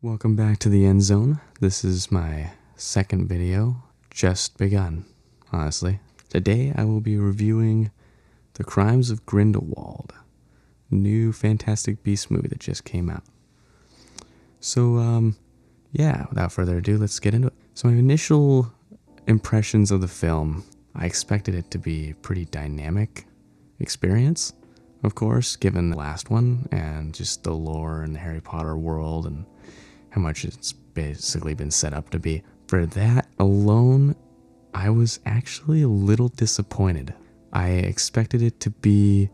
Welcome back to the end zone. This is my second video, just begun, honestly. Today I will be reviewing The Crimes of Grindlewald, new Fantastic Beasts movie that just came out. So, yeah, without further ado, let's get into it. So my initial impressions of the film, I expected it to be a pretty dynamic experience, of course, given the last one and just the lore and the Harry Potter world and how much it's basically been set up to be. For that alone, I was actually a little disappointed. I expected it to be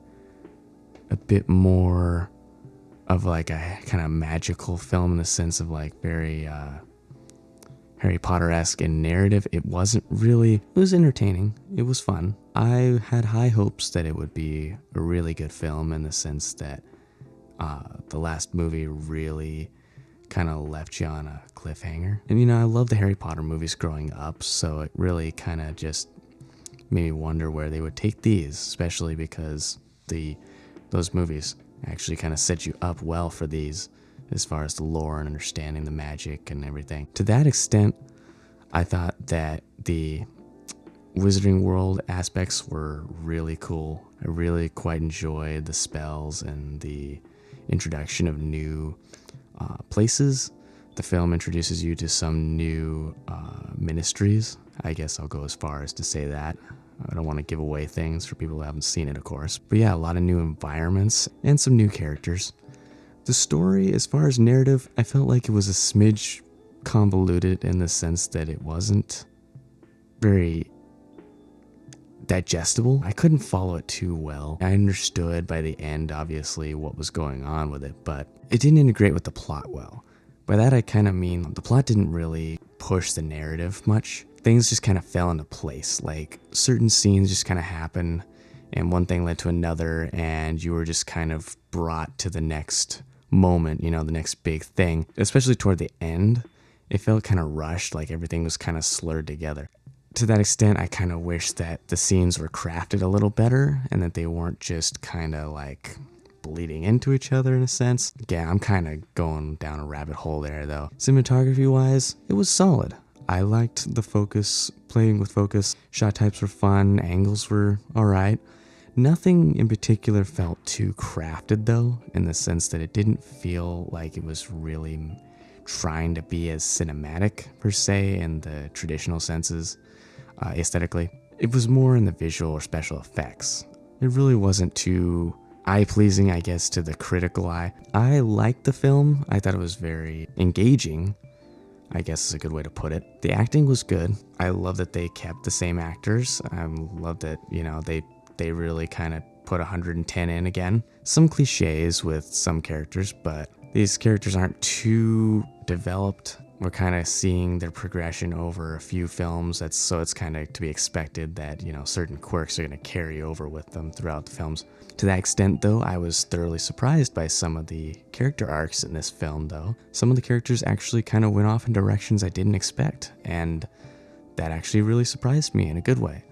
a bit more of like a kind of magical film in the sense of like very Harry Potter-esque in narrative. It wasn't really. It was entertaining. It was fun. I had high hopes that it would be a really good film in the sense that the last movie really kind of left you on a cliffhanger. And you know, I love the Harry Potter movies growing up, so it really kind of just made me wonder where they would take these, especially because those movies actually kind of set you up well for these as far as the lore and understanding the magic and everything. To that extent, I thought that the Wizarding World aspects were really cool. I really quite enjoyed the spells and the introduction of new places. The film introduces you to some new ministries. I guess I'll go as far as to say that. I don't want to give away things for people who haven't seen it, of course. But yeah, a lot of new environments and some new characters. The story, as far as narrative, I felt like it was a smidge convoluted in the sense that it wasn't very digestible. I couldn't follow it too well. I understood by the end, obviously, what was going on with it, but it didn't integrate with the plot well. By that, I kind of mean the plot didn't really push the narrative much. Things just kind of fell into place. Like, certain scenes just kind of happened, and one thing led to another, and you were just kind of brought to the next moment, you know, the next big thing. Especially toward the end, it felt kind of rushed, like everything was kind of slurred together. To that extent, I kind of wish that the scenes were crafted a little better and that they weren't just kind of like bleeding into each other in a sense. Yeah, I'm kind of going down a rabbit hole there though. Cinematography wise, it was solid. I liked the focus, playing with focus. Shot types were fun, angles were alright. Nothing in particular felt too crafted though, in the sense that it didn't feel like it was really trying to be as cinematic per se in the traditional senses. Aesthetically, it was more in the visual or special effects. It really wasn't too eye-pleasing, I guess, to the critical eye. I liked the film. I thought it was very engaging, I guess is a good way to put it. The acting was good. I love that they kept the same actors. I love that, you know, they really kind of put 110 in again. Some cliches with some characters, but these characters aren't too developed. We're kind of seeing their progression over a few films. So it's kind of to be expected that, you know, certain quirks are going to carry over with them throughout the films. To that extent, though, I was thoroughly surprised by some of the character arcs in this film, though. Some of the characters actually kind of went off in directions I didn't expect, and that actually really surprised me in a good way,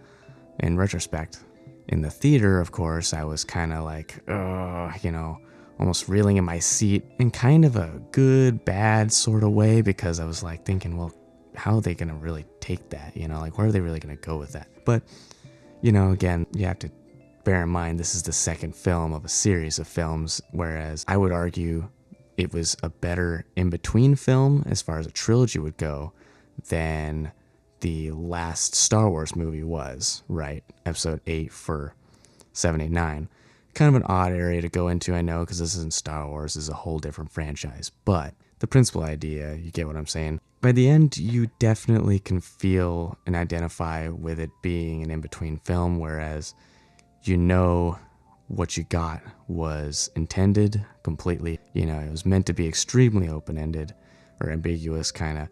in retrospect. In the theater, of course, I was kind of like, you know, almost reeling in my seat in kind of a good, bad sort of way, because I was like thinking, well, how are they going to really take that? You know, like, where are they really going to go with that? But, you know, again, you have to bear in mind this is the second film of a series of films, whereas I would argue it was a better in-between film as far as a trilogy would go than the last Star Wars movie was, right? Episode 8 for 7, 8, 9. Kind of an odd area to go into, I know, because this isn't Star Wars, this is a whole different franchise. But the principal idea, you get what I'm saying. By the end, you definitely can feel and identify with it being an in-between film, whereas you know what you got was intended completely. You know, it was meant to be extremely open-ended or ambiguous, kind of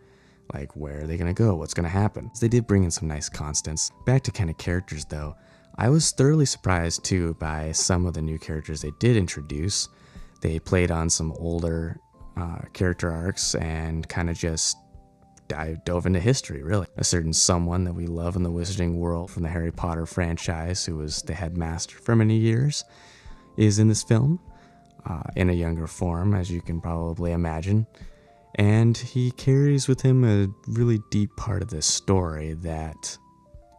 like, where are they going to go? What's going to happen? So they did bring in some nice constants. Back to kind of characters, though. I was thoroughly surprised, too, by some of the new characters they did introduce. They played on some older character arcs and kind of just dove into history, really. A certain someone that we love in the Wizarding World from the Harry Potter franchise, who was the headmaster for many years, is in this film in a younger form, as you can probably imagine. And he carries with him a really deep part of this story that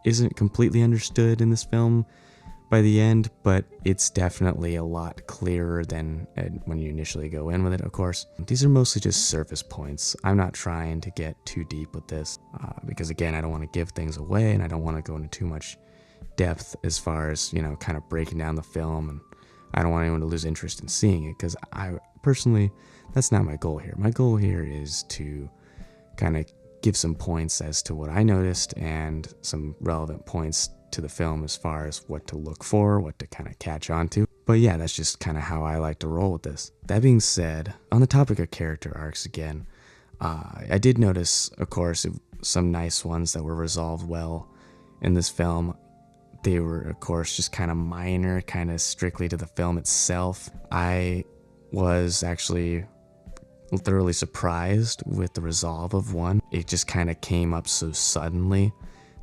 isn't completely understood in this film by the end, but it's definitely a lot clearer than when you initially go in with it, of course. These are mostly just surface points. I'm not trying to get too deep with this because, again, I don't want to give things away and I don't want to go into too much depth as far as, kind of breaking down the film, and I don't want anyone to lose interest in seeing it because I personally, that's not my goal here. My goal here is to kind of give some points as to what I noticed and some relevant points to the film as far as what to look for, what to kind of catch on to. But yeah, that's just kind of how I like to roll with this. That being said, on the topic of character arcs again, I did notice, of course, some nice ones that were resolved well in this film. They were, of course, just kind of minor, kind of strictly to the film itself. I was actually thoroughly surprised with the resolve of one. It just kind of came up so suddenly.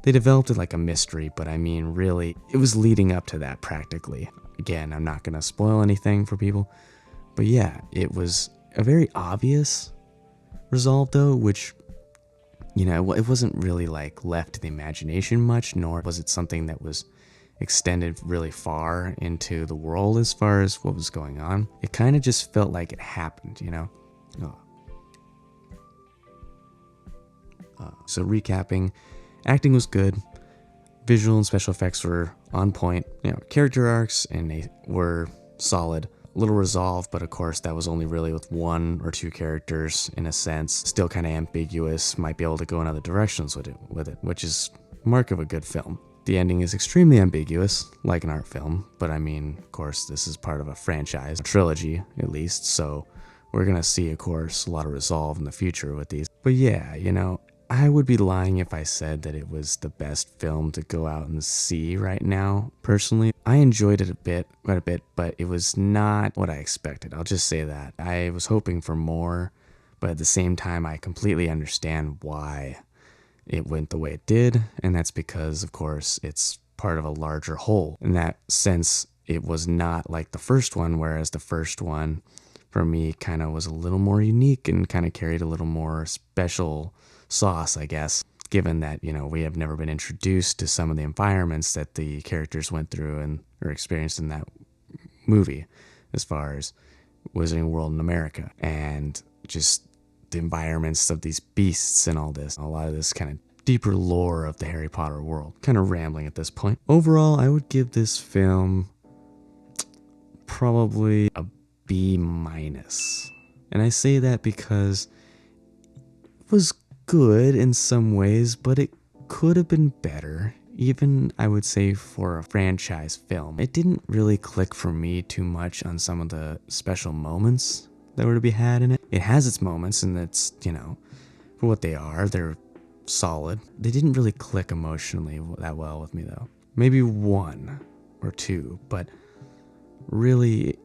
They developed it like a mystery, but I mean, really, it was leading up to that practically. Again, I'm not going to spoil anything for people, but yeah, it was a very obvious resolve though, which, it wasn't really like left to the imagination much, nor was it something that was extended really far into the world as far as what was going on. It kind of just felt like it happened, So recapping, acting was good, visual and special effects were on point, character arcs and they were solid, little resolved, but of course that was only really with one or two characters in a sense, still kind of ambiguous, might be able to go in other directions with it, which is mark of a good film. The ending is extremely ambiguous, like an art film, but I mean, of course, this is part of a franchise, a trilogy at least, so we're gonna see, of course, a lot of resolve in the future with these. But yeah, I would be lying if I said that it was the best film to go out and see right now. Personally, I enjoyed it quite a bit, but it was not what I expected. I'll just say that. I was hoping for more, but at the same time, I completely understand why it went the way it did, and that's because, of course, it's part of a larger whole. In that sense, it was not like the first one, whereas the first one, for me, kind of was a little more unique and kind of carried a little more special sauce, I guess, given that, we have never been introduced to some of the environments that the characters went through and or experienced in that movie, as far as Wizarding World in America, and just the environments of these beasts and all this, a lot of this kind of deeper lore of the Harry Potter world. Kind of rambling at this point. Overall, I would give this film probably a B-. And I say that because it was good in some ways, but it could have been better, even I would say for a franchise film. It didn't really click for me too much on some of the special moments that were to be had in it. It has its moments, and it's, for what they are, they're solid. They didn't really click emotionally that well with me though. Maybe one or two, but really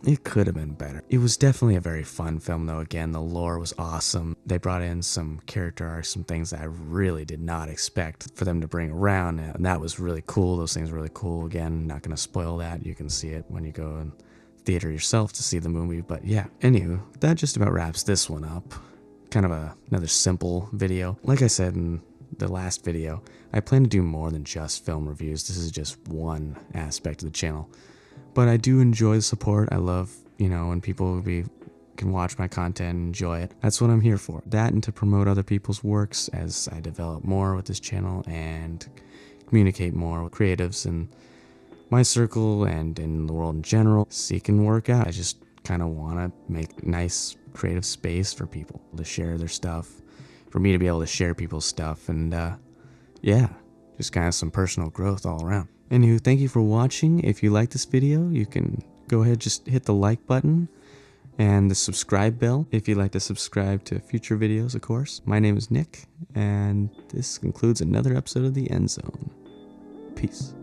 it could have been better. It was definitely a very fun film though. Again, the lore was awesome. They brought in some character arcs, some things that I really did not expect for them to bring around, and that was really cool. Those things were really cool. Again, not going to spoil that. You can see it when you go in theater yourself to see the movie, but yeah. Anywho, that just about wraps this one up. Kind of another simple video. Like I said in the last video, I plan to do more than just film reviews. This is just one aspect of the channel. But I do enjoy the support. I love, when people can watch my content and enjoy it. That's what I'm here for. That and to promote other people's works as I develop more with this channel and communicate more with creatives in my circle and in the world in general. Seeking work out. I just kind of want to make nice creative space for people to share their stuff, for me to be able to share people's stuff, and yeah, just kind of some personal growth all around. Anywho, thank you for watching. If you like this video, you can go ahead, just hit the like button and the subscribe bell if you'd like to subscribe to future videos, of course. My name is Nick, and this concludes another episode of The End Zone. Peace.